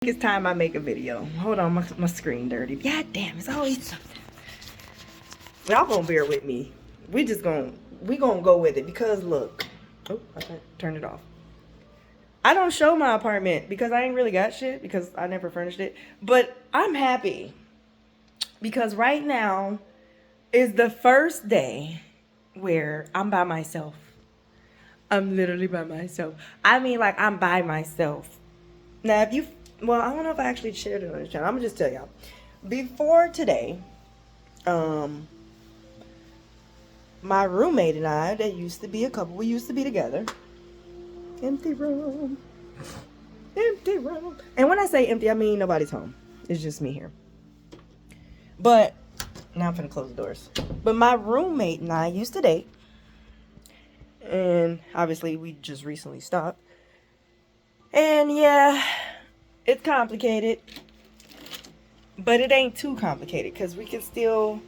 It's time I make a video. Hold on, my screen dirty. God damn, it's always something. Y'all gonna bear with me. We gonna go with it because look. Oh, I can't turn it off. I don't show my apartment because I ain't really got shit because I never furnished it. But I'm happy because right now is the first day where I'm by myself. I'm literally by myself. I mean, like, I'm by myself. Now, if you, well, I don't know if I actually shared it on the channel. I'm gonna just tell y'all. Before today, my roommate and I, that used to be a couple, we used to be together. Empty room. Empty room. And when I say empty, I mean nobody's home. It's just me here. But, now I'm finna close the doors. But my roommate and I used to date. And obviously, we just recently stopped. And yeah, it's complicated. But it ain't too complicated because we can still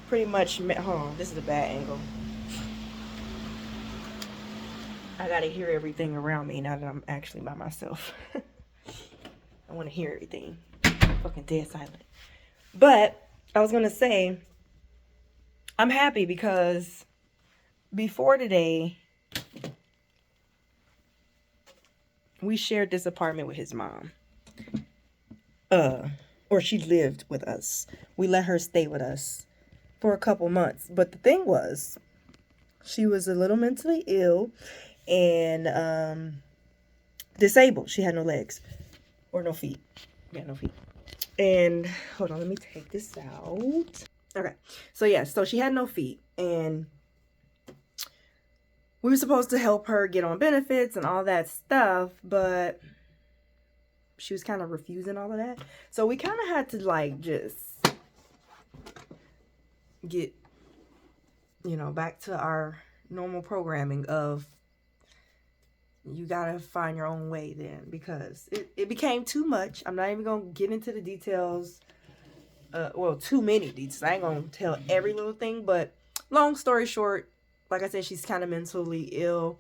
pretty much, hold on, this is a bad angle. I gotta hear everything around me now that I'm actually by myself. I want to hear everything. Fucking dead silent. But I was gonna say, I'm happy because before today, we shared this apartment with his mom. Or she lived with us. We let her stay with us for a couple months. But the thing was, she was a little mentally ill and disabled. She had no legs or no feet. Yeah, no feet. And hold on, let me take this out. Okay, so yeah, so she had no feet, and we were supposed to help her get on benefits and all that stuff, but she was kind of refusing all of that. So we kind of had to like just get, you know, back to our normal programming of you gotta find your own way then, because it became too much. I'm not even gonna get into the details. Well, too many details. I ain't gonna tell every little thing, but long story short, like I said, she's kind of mentally ill,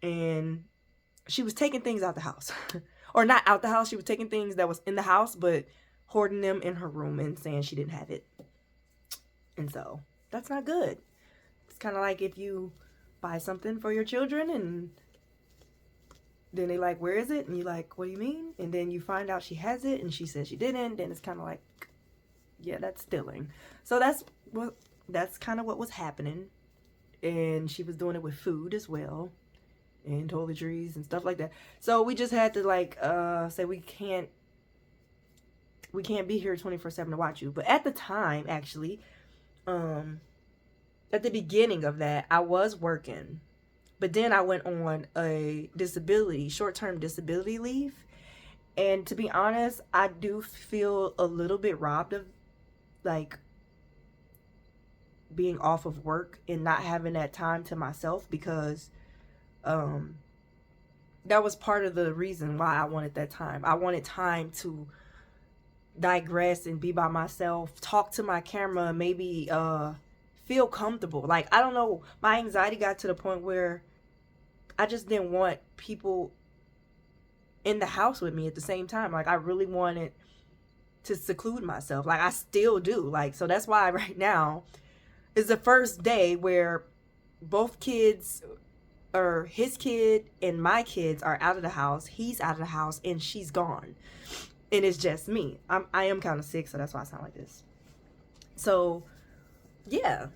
and she was taking things out the house. Or not out the house, she was taking things that was in the house, but hoarding them in her room and saying she didn't have it. And so, that's not good. It's kind of like if you buy something for your children and then they like, where is it? And you like, what do you mean? And then you find out she has it and she says she didn't. Then it's kind of like, yeah, that's stealing. So that's kind of what was happening. And she was doing it with food as well, and toiletries and stuff like that. So we just had to like say we can't be here 24/7 to watch you. But at the time, actually, at the beginning of that, I was working. But then I went on a short-term disability leave. And to be honest, I do feel a little bit robbed of like being off of work and not having that time to myself, because that was part of the reason why I wanted that time. I wanted time to digress and be by myself, talk to my camera, maybe feel comfortable. Like, I don't know, my anxiety got to the point where I just didn't want people in the house with me at the same time. Like, I really wanted to seclude myself. Like, I still do. Like, so that's why right now is the first day where both kids, or his kid and my kids, are out of the house. He's out of the house and she's gone. And it's just me. I am kind of sick, so that's why I sound like this. So, yeah.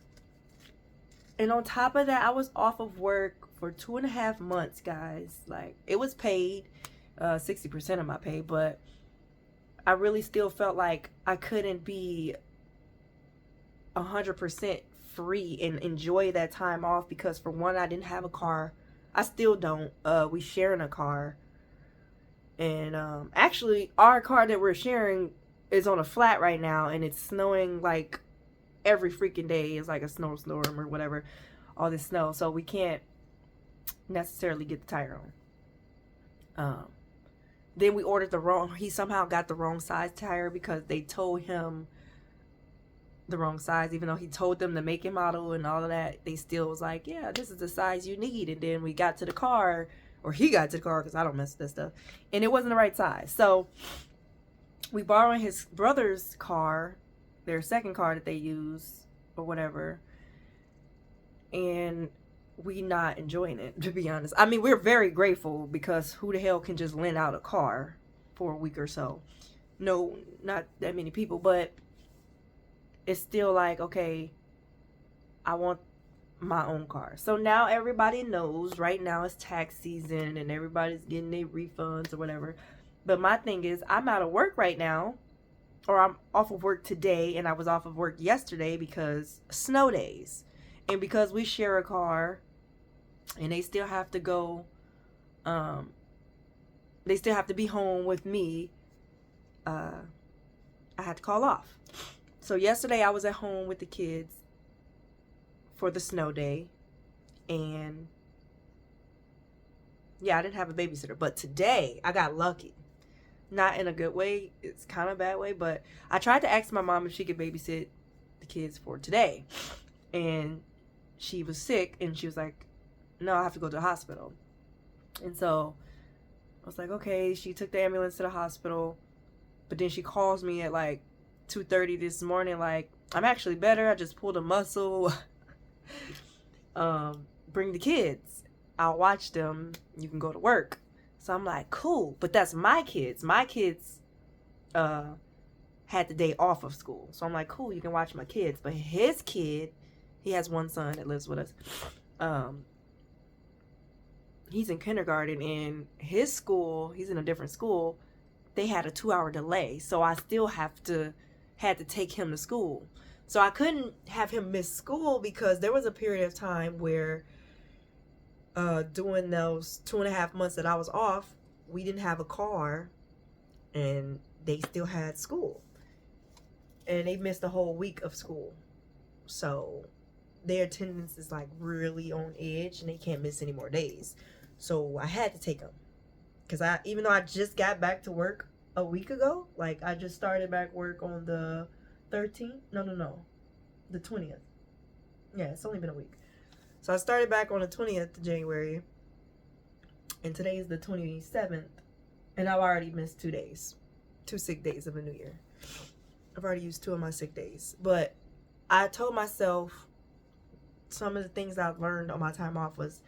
And on top of that, I was off of work for 2.5 months, guys. Like, it was paid, 60% of my pay, but I really still felt like I couldn't be 100% free and enjoy that time off, because for one, I didn't have a car. I still don't. We sharing a car, and actually our car that we're sharing is on a flat right now, and it's snowing like every freaking day. It's like a snowstorm or whatever, all this snow, so we can't necessarily get the tire on. Then we ordered he somehow got the wrong size tire, because they told him the wrong size, even though he told them the make and model and all of that. They still was like, yeah, this is the size you need. And then we got to the car, or he got to the car because I don't mess with that stuff, and it wasn't the right size. So we borrowed his brother's car, their second car that they use or whatever, and we not enjoying it, to be honest. I mean, we're very grateful because who the hell can just lend out a car for a week or so? No, not that many people, but it's still like, okay, I want my own car. So now everybody knows right now it's tax season and everybody's getting their refunds or whatever. But my thing is, I'm out of work right now, or I'm off of work today, and I was off of work yesterday because snow days. And because we share a car and they still have to go, they still have to be home with me, I had to call off. So yesterday I was at home with the kids for the snow day, and yeah, I didn't have a babysitter. But today I got lucky. Not in a good way, it's kind of a bad way, but I tried to ask my mom if she could babysit the kids for today, and she was sick, and she was like, no, I have to go to the hospital. And so I was like, okay. She took the ambulance to the hospital, but then she calls me at like 2:30 this morning, like, I'm actually better, I just pulled a muscle. Bring the kids, I'll watch them, you can go to work. So I'm like, cool, but that's my kids. My kids had the day off of school. So I'm like, cool, you can watch my kids. But his kid, he has one son that lives with us. He's in kindergarten, and his school, he's in a different school, they had a 2-hour delay. So I still had to take him to school. So I couldn't have him miss school because there was a period of time where during those 2.5 months that I was off, we didn't have a car, and they still had school, and they missed a whole week of school. So their attendance is like really on edge, and they can't miss any more days. So I had to take them because even though I just got back to work a week ago, like I just started back work on the 13th. No, the 20th. Yeah, it's only been a week. So I started back on the 20th of January, and today is the 27th, and I've already missed 2 days. 2 sick days of a new year. I've already used 2 of my sick days. But I told myself some of the things I've learned on my time off was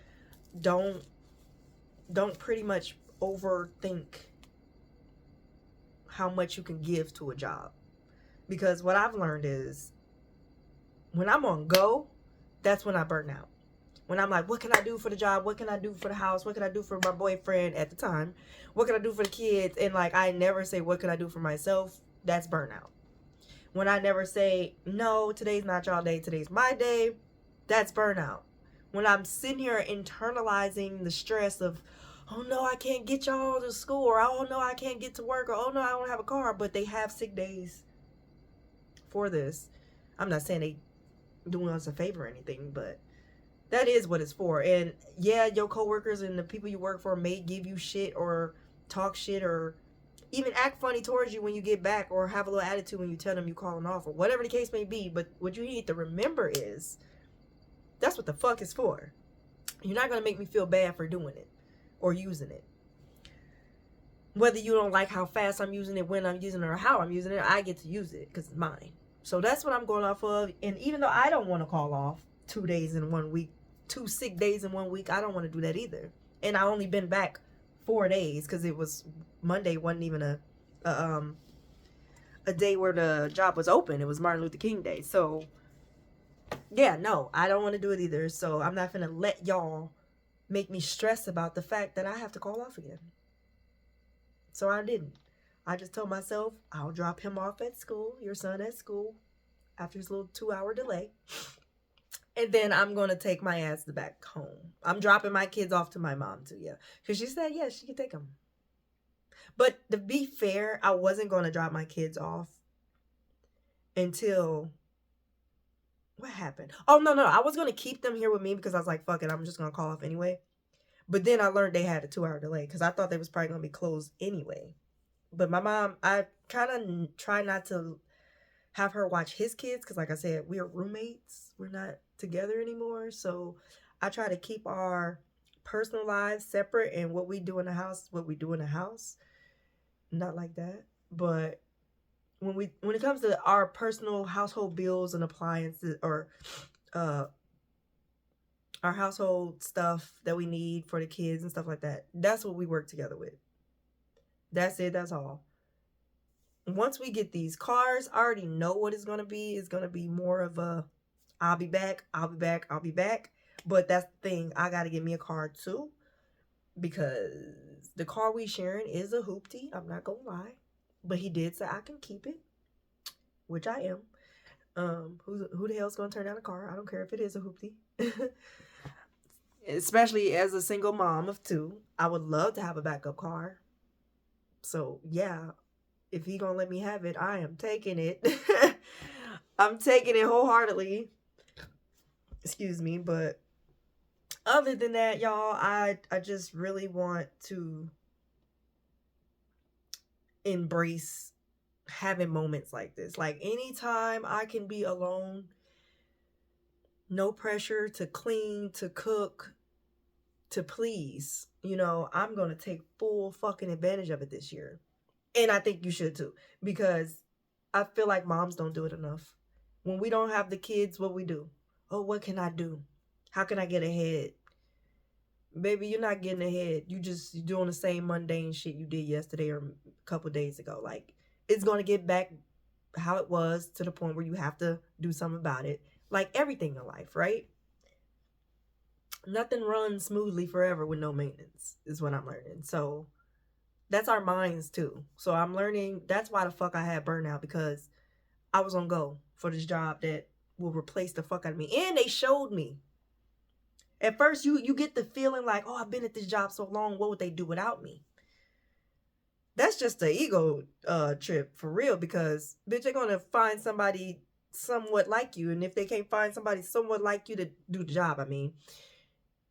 don't pretty much overthink how much you can give to a job. Because what I've learned is when I'm on go, that's when I burn out. When I'm like, what can I do for the job? What can I do for the house? What can I do for my boyfriend at the time? What can I do for the kids? And like, I never say, what can I do for myself? That's burnout. When I never say, no, today's not y'all day, today's my day, that's burnout. When I'm sitting here internalizing the stress of, oh no, I can't get y'all to school, or oh no, I can't get to work, or oh no, I don't have a car, but they have sick days for this. I'm not saying they doing us a favor or anything, but that is what it's for. And yeah, your coworkers and the people you work for may give you shit or talk shit or even act funny towards you when you get back, or have a little attitude when you tell them you calling off, or whatever the case may be. But what you need to remember is that's what the fuck it's for. You're not going to make me feel bad for doing it or using it. Whether you don't like how fast I'm using it, when I'm using it, or how I'm using it, I get to use it because it's mine. So that's what I'm going off of. And even though I don't want to call off 2 days in 1 week, 2 sick days in 1 week, I don't want to do that either. And I only been back 4 days because it was Monday wasn't even a day where the job was open. It was Martin Luther King Day. So yeah, no, I don't want to do it either. So I'm not gonna let y'all make me stress about the fact that I have to call off again. So I didn't. I just told myself I'll drop him off at school, your son at school, after his little 2-hour delay. And then I'm going to take my ass back home. I'm dropping my kids off to my mom too, yeah. Because she said, yeah, she can take them. But to be fair, I wasn't going to drop my kids off until... What happened? Oh, no. I was going to keep them here with me because I was like, fuck it, I'm just going to call off anyway. But then I learned they had a 2-hour delay because I thought they was probably going to be closed anyway. But my mom, I kind of try not to have her watch his kids because, like I said, we're roommates. We're not together anymore. So I try to keep our personal lives separate and what we do in the house, what we do in the house. Not like that. But when it comes to our personal household bills and appliances, or uh our household stuff that we need for the kids and stuff like that, that's what we work together with. That's it. That's all. Once we get these cars, I already know what it's gonna be. It's gonna be more of a I'll be back, I'll be back, I'll be back. But that's the thing, I gotta get me a car too. Because the car we sharing is a hoopty. I'm not gonna lie. But he did say I can keep it, which I am. Who the hell's gonna turn down a car? I don't care if it is a hoopty. Especially as a single mom of two, I would love to have a backup car. So yeah, if he gonna let me have it, I am taking it. I'm taking it wholeheartedly. Excuse me, but other than that, y'all, I just really want to embrace having moments like this. Like anytime I can be alone, no pressure to clean, to cook, to please, I'm going to take full fucking advantage of it this year. And I think you should too, because I feel like moms don't do it enough. When we don't have the kids, what we do? Oh, what can I do? How can I get ahead? Baby, you're not getting ahead. You're doing the same mundane shit you did yesterday or a couple days ago. Like, it's going to get back how it was, to the point where you have to do something about it. Like everything in life, right? Nothing runs smoothly forever with no maintenance, is what I'm learning. So that's our minds too. So I'm learning. That's why the fuck I had burnout, because I was on go for this job that will replace the fuck out of me. And they showed me. At first, you get the feeling like, oh, I've been at this job so long. What would they do without me? That's just an ego trip for real, because bitch, they're gonna find somebody somewhat like you, and if they can't find somebody somewhat like you to do the job, I mean,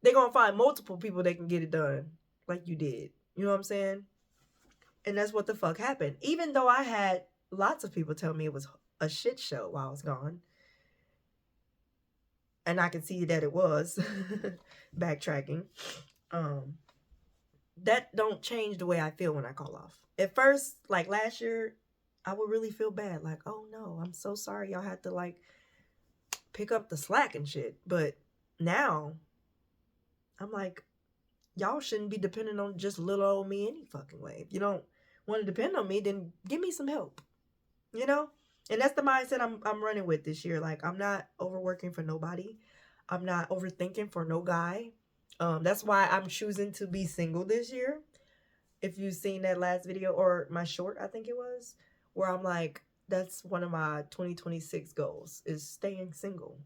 they're gonna find multiple people that can get it done like you did. You know what I'm saying? And that's what the fuck happened. Even though I had lots of people tell me it was a shit show while I was gone, and I can see that it was. Backtracking, that don't change the way I feel when I call off. At first, like last year, I would really feel bad. Like, oh no, I'm so sorry y'all had to like pick up the slack and shit. But now, I'm like, y'all shouldn't be depending on just little old me any fucking way. If you don't want to depend on me, then give me some help. You know? And that's the mindset I'm running with this year. Like, I'm not overworking for nobody. I'm not overthinking for no guy. That's why I'm choosing to be single this year. If you've seen that last video, or my short, I think it was, where I'm like, that's one of my 2026 goals, is staying single.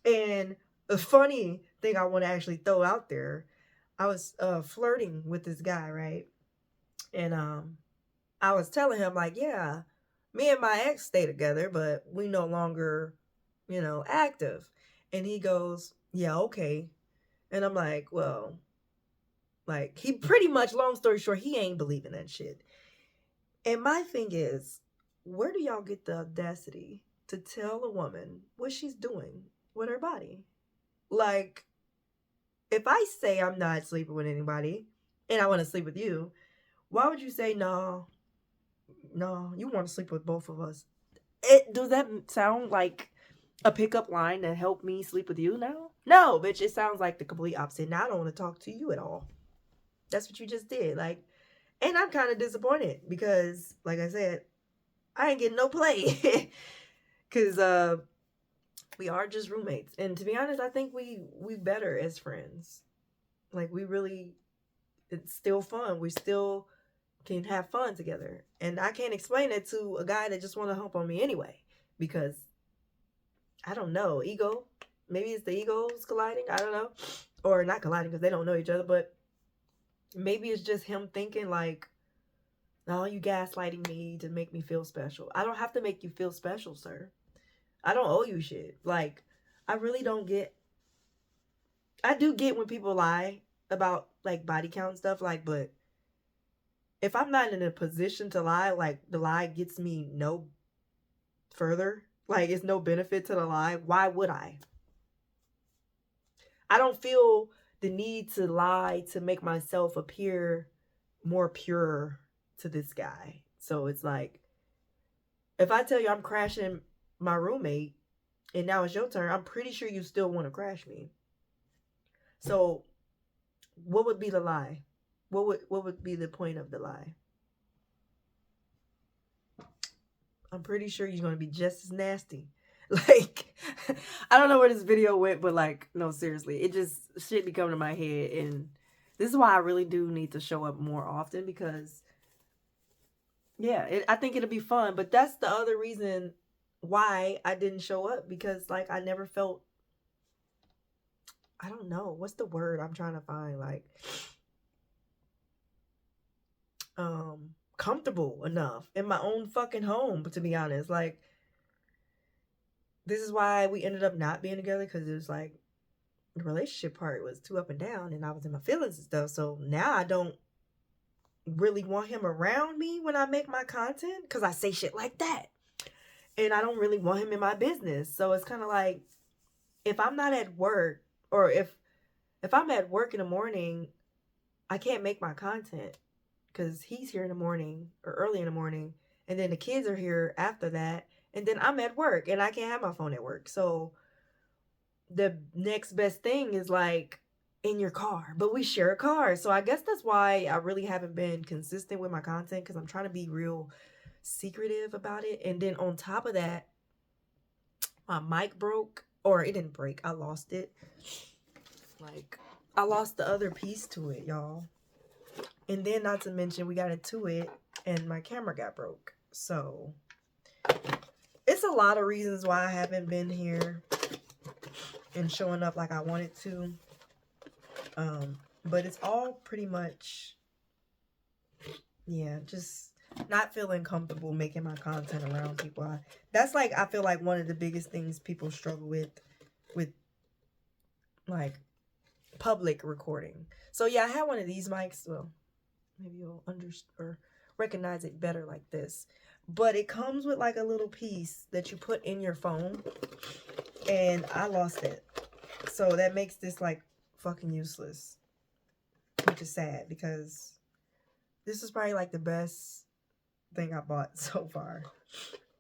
And the funny thing I want to actually throw out there, I was flirting with this guy, right? And I was telling him, like, yeah, me and my ex stay together, but we no longer, active. And he goes, yeah, okay. And I'm like, well, like, he pretty much, long story short, he ain't believing that shit. And my thing is, where do y'all get the audacity to tell a woman what she's doing with her body? Like, if I say I'm not sleeping with anybody and I want to sleep with you, why would you say, no, you want to sleep with both of us? Does that sound like a pickup line to help me sleep with you now? No, bitch, it sounds like the complete opposite. Now I don't want to talk to you at all. That's what you just did. Like, and I'm kind of disappointed because, like I said, I ain't getting no play. Because we are just roommates. And to be honest, I think we better as friends. Like, we really, it's still fun. We still can have fun together. And I can't explain it to a guy that just want to hump on me anyway. Because, I don't know, ego. Maybe it's the egos colliding. I don't know. Or not colliding because they don't know each other. But maybe it's just him thinking like, no, you gaslighting me to make me feel special. I don't have to make you feel special, sir. I don't owe you shit. Like, I really don't get. I do get when people lie about like body count and stuff, like, but if I'm not in a position to lie, like the lie gets me no further, like it's no benefit to the lie, why would I? I don't feel the need to lie to make myself appear more pure to this guy. So it's like, if I tell you I'm crashing my roommate and now it's your turn, I'm pretty sure you still want to crash me. So what would be the lie? What would be the point of the lie? I'm pretty sure you're going to be just as nasty. Like, I don't know where this video went, but like, no, seriously, it just, shit be coming to my head. And this is why I really do need to show up more often, because yeah, I think it'll be fun. But that's the other reason why I didn't show up, because like, I never felt, I don't know, what's the word I'm trying to find? Like, comfortable enough in my own fucking home, to be honest. Like, this is why we ended up not being together, because it was like the relationship part was too up and down, and I was in my feelings and stuff. So now I don't really want him around me when I make my content, because I say shit like that, and I don't really want him in my business. So it's kind of like, if I'm not at work, or if I'm at work in the morning, I can't make my content because he's here in the morning or early in the morning, and then the kids are here after that, and then I'm at work and I can't have my phone at work. So the next best thing is like in your car, but we share a car. So I guess that's why I really haven't been consistent with my content, because I'm trying to be real secretive about it. And then on top of that, my mic broke, or it didn't break, I lost it. Like, I lost the other piece to it, y'all. And then, not to mention, we got into it and my camera got broke. So it's a lot of reasons why I haven't been here and showing up like I wanted to. But it's all pretty much, yeah, just not feeling comfortable making my content around people. That's like, I feel like one of the biggest things people struggle with like public recording. So yeah, I had one of these mics. Well, maybe you'll or recognize it better like this. But it comes with like a little piece that you put in your phone, and I lost it. So that makes this like fucking useless, which is sad, because this is probably like the best thing I bought so far,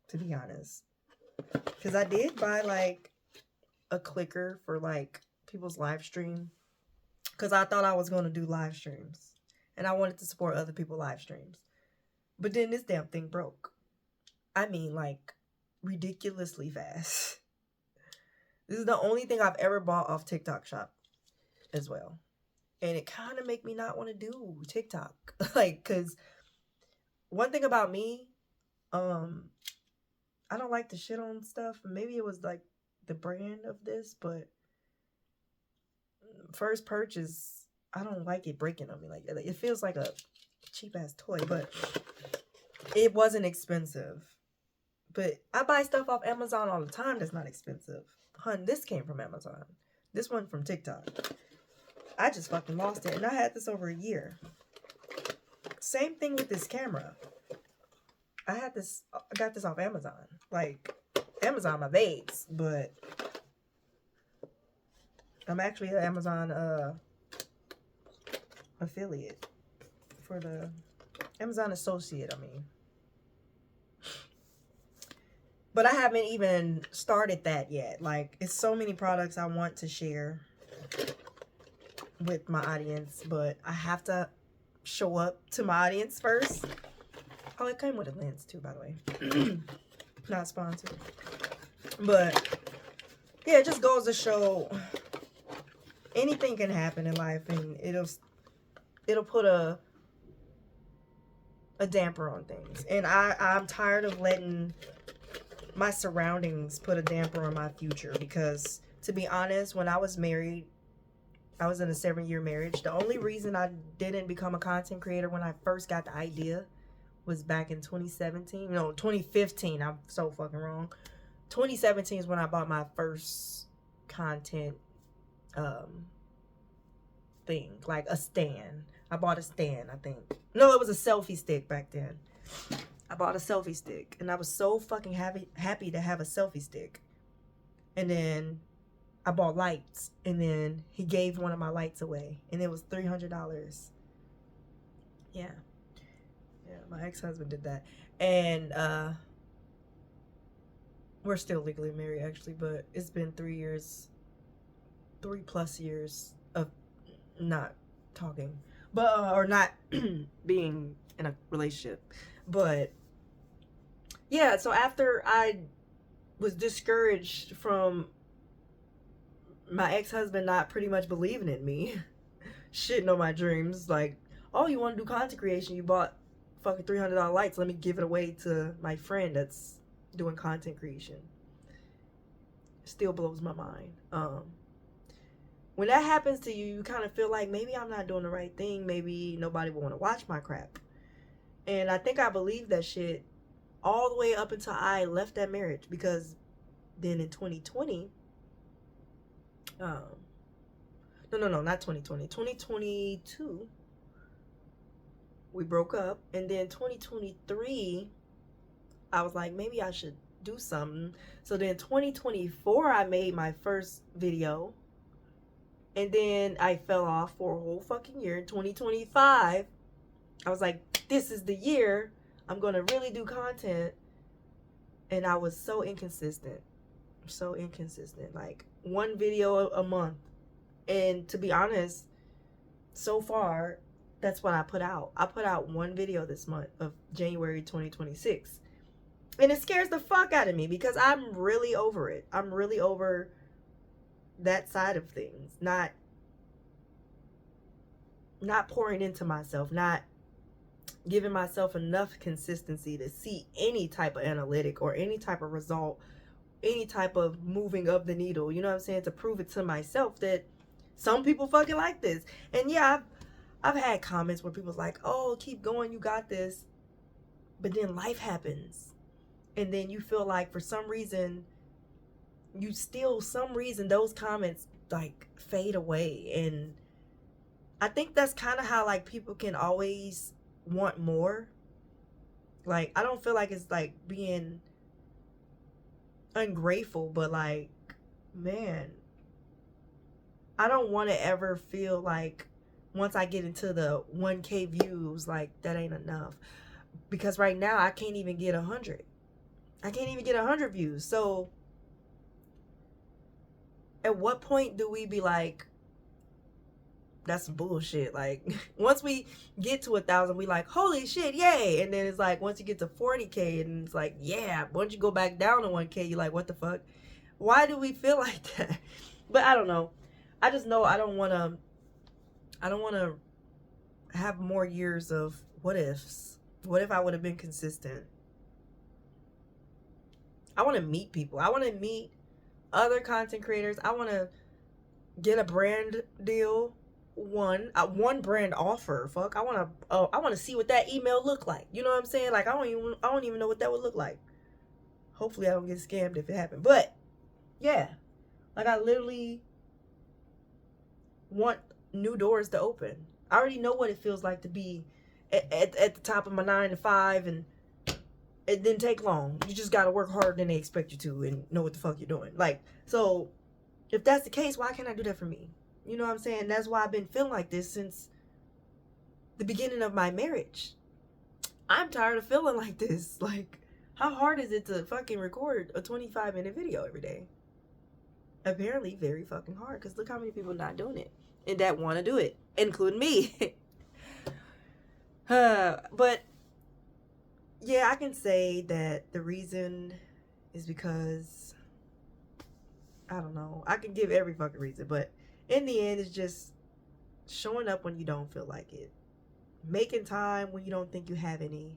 to be honest. Because I did buy like a clicker for like people's live stream, because I thought I was going to do live streams and I wanted to support other people's live streams. But then this damn thing broke. I mean, like, ridiculously fast. This is the only thing I've ever bought off TikTok Shop as well. And it kind of make me not want to do TikTok. Like, because one thing about me, I don't like to shit on stuff. Maybe it was like the brand of this, but first purchase, I don't like it breaking on me. Like, it feels like a cheap ass toy, but it wasn't expensive. But I buy stuff off Amazon all the time that's not expensive. Hun, this came from Amazon. This one from TikTok. I just fucking lost it, and I had this over a year. Same thing with this camera. I got this off Amazon. Like, Amazon my babes, but I'm actually an Amazon affiliate for the Amazon associate, I mean. But I haven't even started that yet. Like, it's so many products I want to share with my audience, but I have to show up to my audience first. Oh, it came with a lens too, by the way. Not sponsored. But yeah, it just goes to show anything can happen in life, and it'll put a damper on things. And I'm tired of letting my surroundings put a damper on my future, because to be honest, when I was married, I was in a 7-year marriage. The only reason I didn't become a content creator when I first got the idea was back in 2017. No, 2015. I'm so fucking wrong. 2017 is when I bought my first content thing, like a stand. I bought a stand, I think. No, it was a selfie stick back then. I bought a selfie stick, and I was so fucking happy to have a selfie stick. And then I bought lights, and then he gave one of my lights away, and it was $300. Yeah. Yeah, my ex-husband did that. And we're still legally married, actually, but it's been 3+ years of not talking, but or not being in a relationship. But yeah, so after I was discouraged from my ex-husband not pretty much believing in me, shitting on my dreams, like, oh, you want to do content creation, you bought fucking $300 lights, let me give it away to my friend that's doing content creation. Still blows my mind. When that happens to you, you kind of feel like maybe I'm not doing the right thing, maybe nobody will want to watch my crap. And I think I believed that shit all the way up until I left that marriage, because then in 2020, no, not 2020, 2022, we broke up. And then 2023, I was like, maybe I should do something. So then 2024, I made my first video, and then I fell off for a whole fucking year. In 2025, I was like, this is the year I'm gonna really do content. And I was so inconsistent, like one video a month. And to be honest, so far, that's what I put out. I put out one video this month of January 2026. And it scares the fuck out of me, because I'm really over it. I'm really over that side of things. Not pouring into myself, not giving myself enough consistency to see any type of analytic or any type of result, any type of moving of the needle, you know what I'm saying, to prove it to myself that some people fucking like this. And yeah, I've had comments where people's like, oh, keep going, you got this. But then life happens, and then you feel like for some reason those comments like fade away. And I think that's kind of how like people can always want more. Like, I don't feel like it's like being ungrateful, but like, man, I don't want to ever feel like once I get into the 1K views, like that ain't enough. Because right now I can't even get 100. I can't even get 100 views. So at what point do we be like, that's some bullshit? Like, once we get to 1,000, we like, holy shit, yay. And then it's like, once you get to 40K, and it's like, yeah. Once you go back down to 1K, you're like, what the fuck? Why do we feel like that? But I don't know. I just know I don't want to have more years of what ifs. What if I would have been consistent? I want to meet people. I want to meet other content creators. I want to get a brand deal. One brand offer. Fuck, I want to see what that email look like. You know what I'm saying? Like, I don't even know what that would look like. Hopefully I don't get scammed if it happened. But yeah, like, I literally want new doors to open. I already know what it feels like to be at the top of my 9 to 5, and it didn't take long. You just gotta work harder than they expect you to and know what the fuck you're doing. Like, so if that's the case, why can't I do that for me? You know what I'm saying? That's why I've been feeling like this since the beginning of my marriage. I'm tired of feeling like this. Like, how hard is it to fucking record a 25-minute video every day? Apparently very fucking hard, because look how many people not doing it and that want to do it, including me. But yeah, I can say that the reason is because, I don't know, I can give every fucking reason, but in the end, it's just showing up when you don't feel like it, making time when you don't think you have any,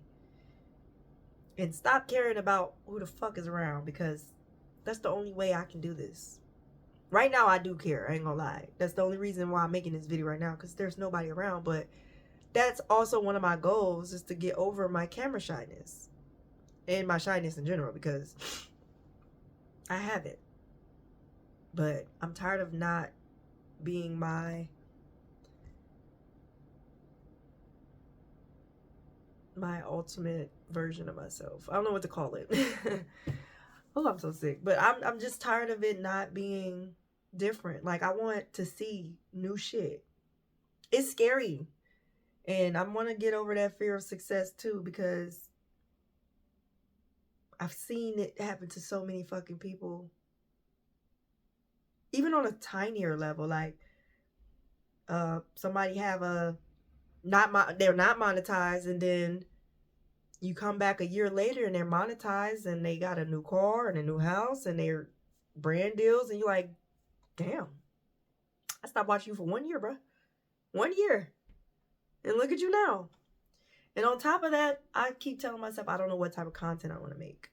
and stop caring about who the fuck is around, because that's the only way I can do this. Right now, I do care, I ain't gonna lie. That's the only reason why I'm making this video right now, because there's nobody around. But that's also one of my goals, is to get over my camera shyness, and my shyness in general, because I have it. But I'm tired of not being my ultimate version of myself. I don't know what to call it. Oh, I'm so sick. But I'm just tired of it not being different. Like, I want to see new shit. It's scary. And I want to get over that fear of success too, because I've seen it happen to so many fucking people. Even on a tinier level, like somebody have they're not monetized, and then you come back a year later and they're monetized and they got a new car and a new house and they're brand deals, and you're like, damn, I stopped watching you for 1 year, bro. 1 year. And look at you now. And on top of that, I keep telling myself I don't know what type of content I want to make.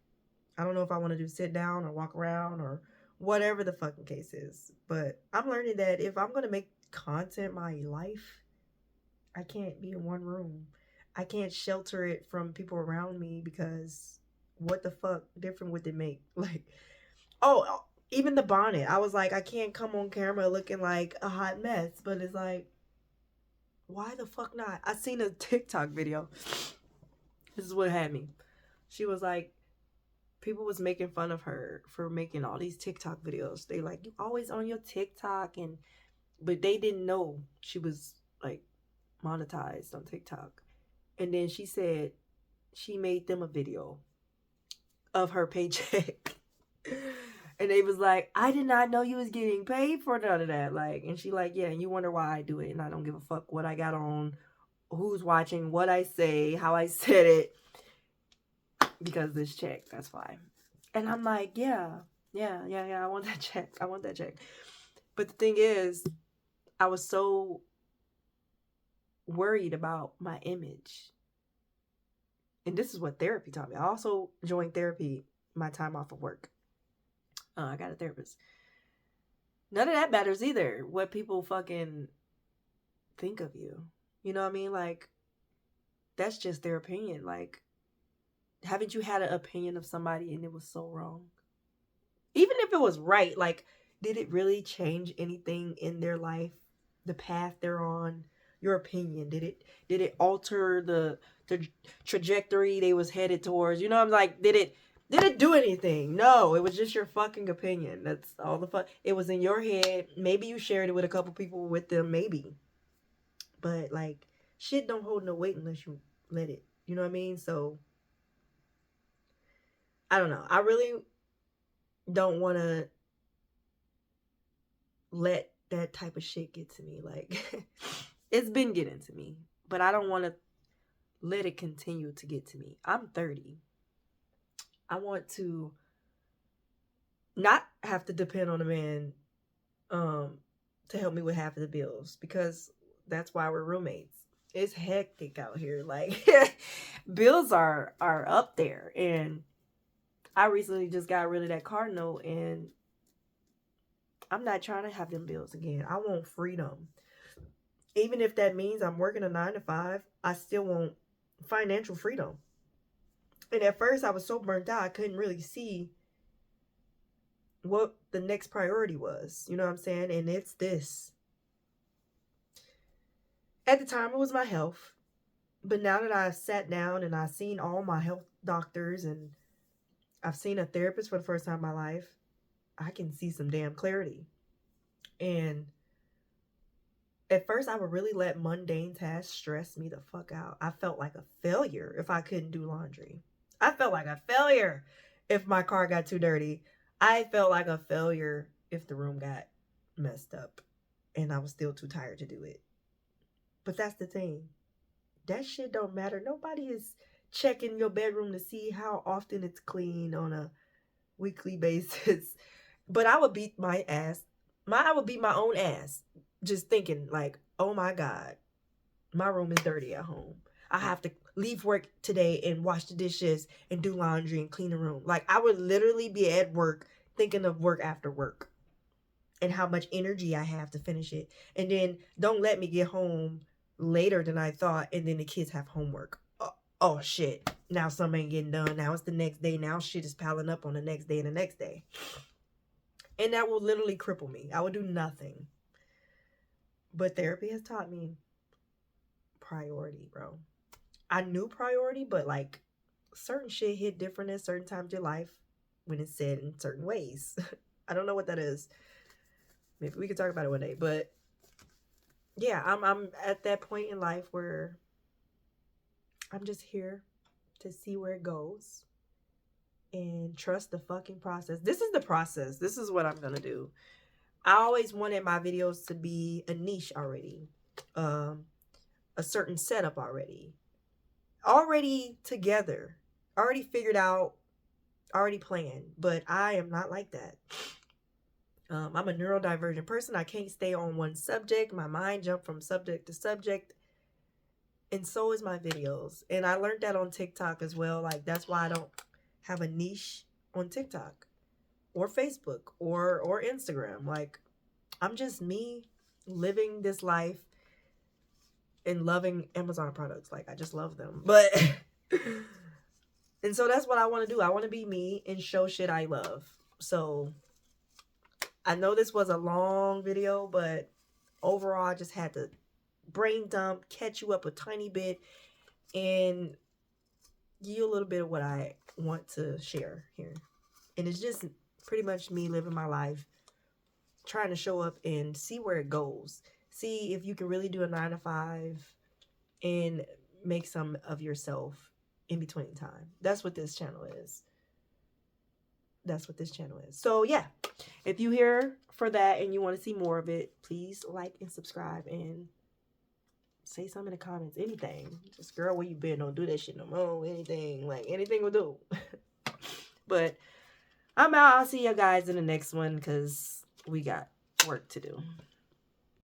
I don't know if I want to do sit down or walk around or whatever the fucking case is. But I'm learning that if I'm going to make content my life, I can't be in one room. I can't shelter it from people around me, because what the fuck different would it make? Like, oh, even the bonnet. I was like, I can't come on camera looking like a hot mess. But it's like, why the fuck not? I seen a TikTok video. This is what had me. She was like, people was making fun of her for making all these TikTok videos. They like, you always on your TikTok, but they didn't know she was like monetized on TikTok. And then she said she made them a video of her paycheck. And they was like, I did not know you was getting paid for none of that. Like, and she like, yeah, and you wonder why I do it, and I don't give a fuck what I got on, who's watching, what I say, how I said it, because this check, that's why. And I'm like, yeah, I want that check. I want that check. But the thing is, I was so worried about my image. And this is what therapy taught me. I also joined therapy my time off of work. I got a therapist. None of that matters either. What people fucking think of you. You know what I mean? Like, that's just their opinion. Like, haven't you had an opinion of somebody and it was so wrong? Even if it was right, like, did it really change anything in their life? The path they're on? Your opinion, did it alter the trajectory they was headed towards? You know, I'm like, did it do anything? No, it was just your fucking opinion. That's all the fuck. It was in your head. Maybe you shared it with a couple people with them, maybe. But like, shit don't hold no weight unless you let it. You know what I mean? So I don't know. I really don't want to let that type of shit get to me. Like, it's been getting to me, but I don't want to let it continue to get to me. I'm 30. I want to not have to depend on a man to help me with half of the bills, because that's why we're roommates. It's hectic out here. Like, bills are up there, and I recently just got rid of that car note, and I'm not trying to have them bills again. I want freedom. Even if that means I'm working a 9 to 5, I still want financial freedom. And at first I was so burnt out, I couldn't really see what the next priority was. You know what I'm saying? And it's this. At the time, it was my health. But now that I've sat down and I've seen all my health doctors and I've seen a therapist for the first time in my life, I can see some damn clarity. And at first, I would really let mundane tasks stress me the fuck out. I felt like a failure if I couldn't do laundry. I felt like a failure if my car got too dirty. I felt like a failure if the room got messed up and I was still too tired to do it. But that's the thing. That shit don't matter. Nobody is checking your bedroom to see how often it's clean on a weekly basis. But I would beat my ass. I would beat my own ass just thinking like, oh my God, my room is dirty at home. I have to leave work today and wash the dishes and do laundry and clean the room. Like, I would literally be at work thinking of work after work and how much energy I have to finish it. And then don't let me get home later than I thought, and then the kids have homework. Oh shit. Now something ain't getting done. Now it's the next day. Now shit is piling up on the next day and the next day. And that will literally cripple me. I would do nothing. But therapy has taught me priority, bro. I knew priority, but like, certain shit hit different at certain times of your life when it's said in certain ways. I don't know what that is. Maybe we could talk about it one day. But yeah, I'm at that point in life where I'm just here to see where it goes and trust the fucking process. This is the process. This is what I'm gonna do. I always wanted my videos to be a niche already, a certain setup already together, already figured out, already planned. But I am not like that. I'm a neurodivergent person. I can't stay on one subject. My mind jumps from subject to subject. And so is my videos. And I learned that on TikTok as well. Like, that's why I don't have a niche on TikTok or Facebook or Instagram. Like, I'm just me living this life and loving Amazon products. Like, I just love them. But and so that's what I want to do. I want to be me and show shit I love. So I know this was a long video, but overall I just had to brain dump, catch you up a tiny bit, and give you a little bit of what I want to share here. And it's just pretty much me living my life, trying to show up and see where it goes. See if you can really do a 9 to 5 and make some of yourself in between time. That's what this channel is. That's what this channel is. So yeah, if you're here for that and you want to see more of it, please like and subscribe and say something in the comments. Anything. Just, girl, where you been? Don't do that shit no more. Anything. Like, anything will do. But I'm out. I'll see you guys in the next one because we got work to do.